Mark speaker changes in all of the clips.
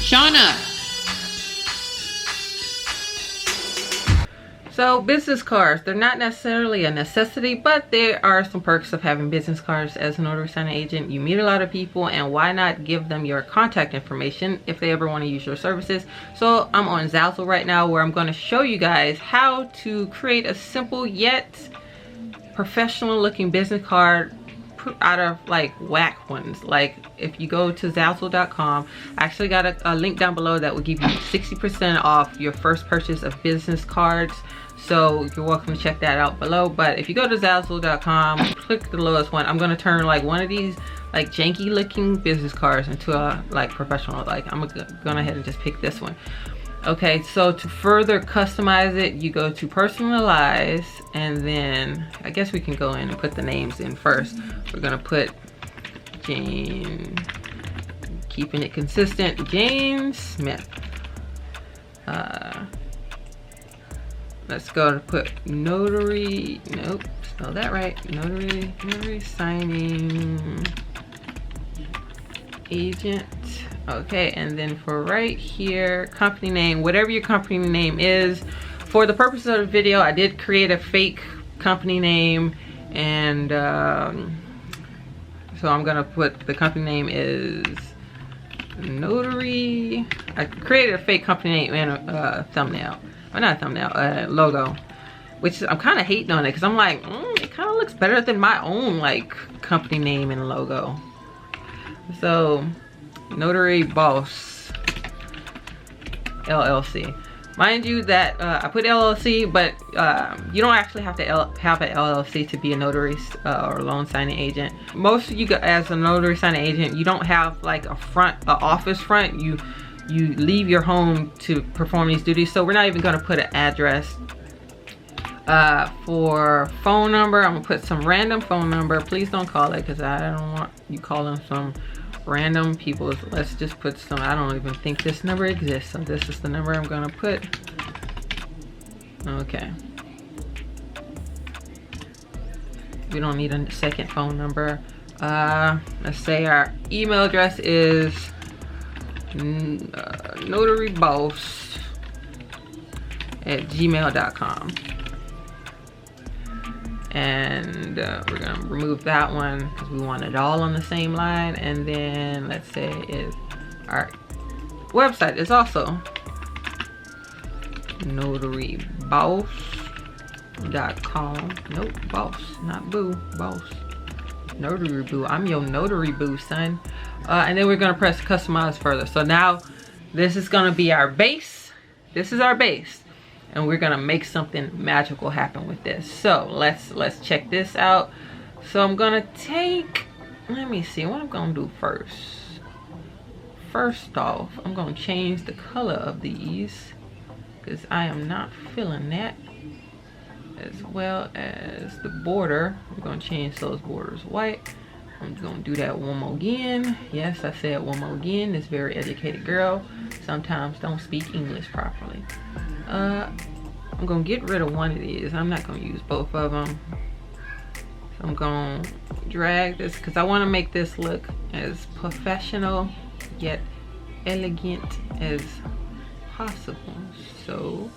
Speaker 1: Shauna. So business cards, they're not necessarily a necessity, but there are some perks of having business cards as a notary signing agent. You meet a lot of people, and why not give them your contact information if they ever want to use your services. So I'm on Zazzle right now, where I'm going to show you guys how to create a simple yet professional looking business card out of like whack ones. Like if you go to Zazzle.com, I actually got a link down below that will give you 60% off your first purchase of business cards. So you're welcome to check that out below. But if you go to Zazzle.com, click the lowest one. I'm gonna turn like one of these like janky looking business cards into a like professional. Like I'm gonna ahead and just pick this one. Okay, so to further customize it, you go to personalize, and then I guess we can go in and put the names in first. We're gonna put Jane, keeping it consistent, Jane Smith. Let's go to put notary, nope, spell that right, notary signing agent. Okay, and then for right here, company name, whatever your company name is. For the purpose of the video, I did create a fake company name, and so I'm gonna put the company name is Notary. I created a fake company name and a thumbnail. Or not a thumbnail, logo, which I'm kind of hating on it because I'm like, it kind of looks better than my own like company name and logo. So Notary Boss LLC. Mind you that I put LLC, but you don't actually have to have an LLC to be a notary or loan signing agent. Most of you, as a notary signing agent, you don't have like a office front. You leave your home to perform these duties. So we're not even gonna put an address. For phone number, I'm gonna put some random phone number. Please don't call it, because I don't want you calling some random people. Let's just put some, I don't even think this number exists. So this is the number I'm gonna put. Okay. We don't need a second phone number. Let's say our email address is notaryboss@gmail.com, and we're gonna remove that one because we want it all on the same line. And then let's say is our website is also notaryboss.com. Nope, boss, not boo, boss. Notary boo, I'm your notary boo, son. And then we're gonna press customize further. So now this is gonna be our base. This is our base, and we're gonna make something magical happen with this. So let's check this out. So I'm gonna take, let me see what I'm gonna do first. First off, I'm gonna change the color of these because I am not feeling that, as well as the border. I'm gonna change those borders white. I'm gonna do that one more again. Yes, I said one more again. This very educated girl sometimes don't speak English properly. I'm gonna get rid of one of these. I'm not gonna use both of them. So I'm gonna drag this because I want to make this look as professional yet elegant as possible. So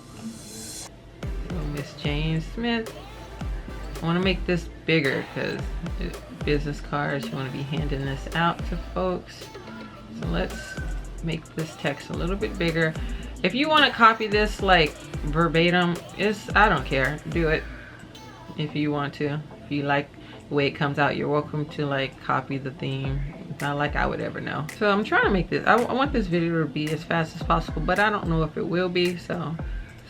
Speaker 1: Miss Jane Smith. I want to make this bigger because business cards, you want to be handing this out to folks. So let's make this text a little bit bigger. If you want to copy this like verbatim, I don't care, do it if you want to. If you like the way it comes out, you're welcome to like copy the theme. It's not like I would ever know. So I'm trying to make this, I want this video to be as fast as possible, but I don't know if it will be. So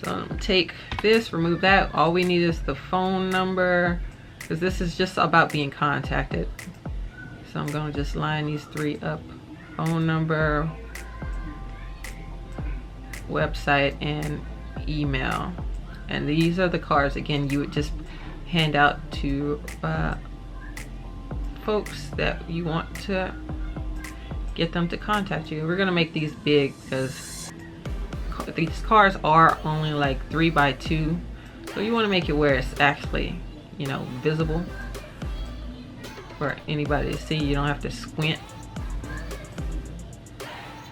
Speaker 1: I'm gonna take this, remove that. All we need is the phone number, because this is just about being contacted. So I'm gonna just line these three up: phone number, website, and email. And these are the cards, again, you would just hand out to folks that you want to get them to contact you. We're gonna make these big because these cards are only like 3 by 2, so you want to make it where it's actually, you know, visible for anybody to see. You don't have to squint.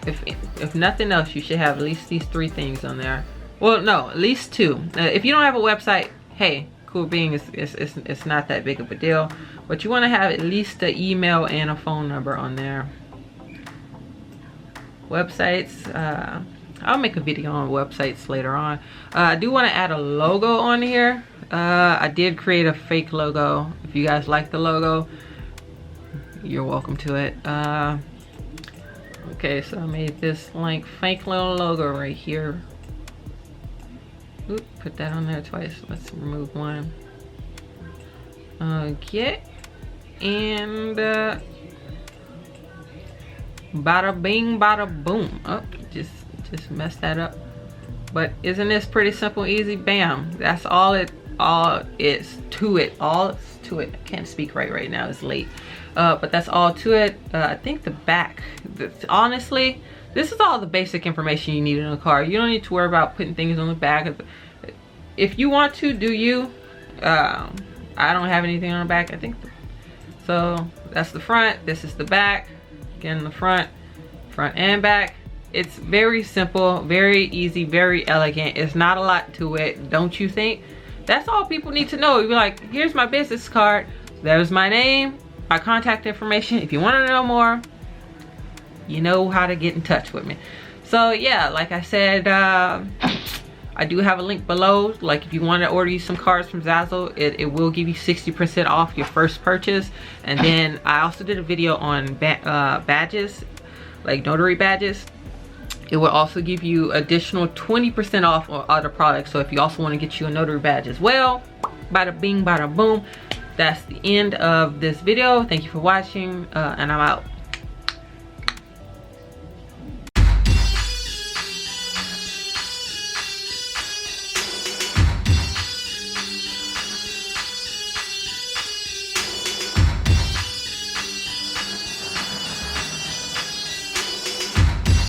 Speaker 1: if nothing else, you should have at least these 3 things on there. Well, no, at least 2. If you don't have a website, hey, cool being, it's not that big of a deal, but you want to have at least an email and a phone number on there. Websites, I'll make a video on websites later on. I do want to add a logo on here. I did create a fake logo. If you guys like the logo, you're welcome to it. Okay, so I made this like fake little logo right here. Oop, put that on there twice. Let's remove one. Okay, and bada bing, bada boom. Oh, just messed that up. But isn't this pretty simple, easy? Bam. That's all is to it. All to it. I can't speak right now. It's late. But that's all to it. I think the back. Honestly, this is all the basic information you need in a car. You don't need to worry about putting things on the back. If you want to, do you? I don't have anything on the back. I think so. That's the front. This is the back. Again, the front and back. It's very simple, very easy, very elegant. It's not a lot to it, don't you think? That's all people need to know. You're like, here's my business card. There's my name, my contact information. If you want to know more, you know how to get in touch with me. So yeah, like I said, I do have a link below. Like if you want to order you some cards from Zazzle, it will give you 60% off your first purchase. And then I also did a video on badges, like notary badges. It will also give you additional 20% off on other products. So if you also want to get you a notary badge as well, bada bing, bada boom. That's the end of this video. Thank you for watching, and I'm out.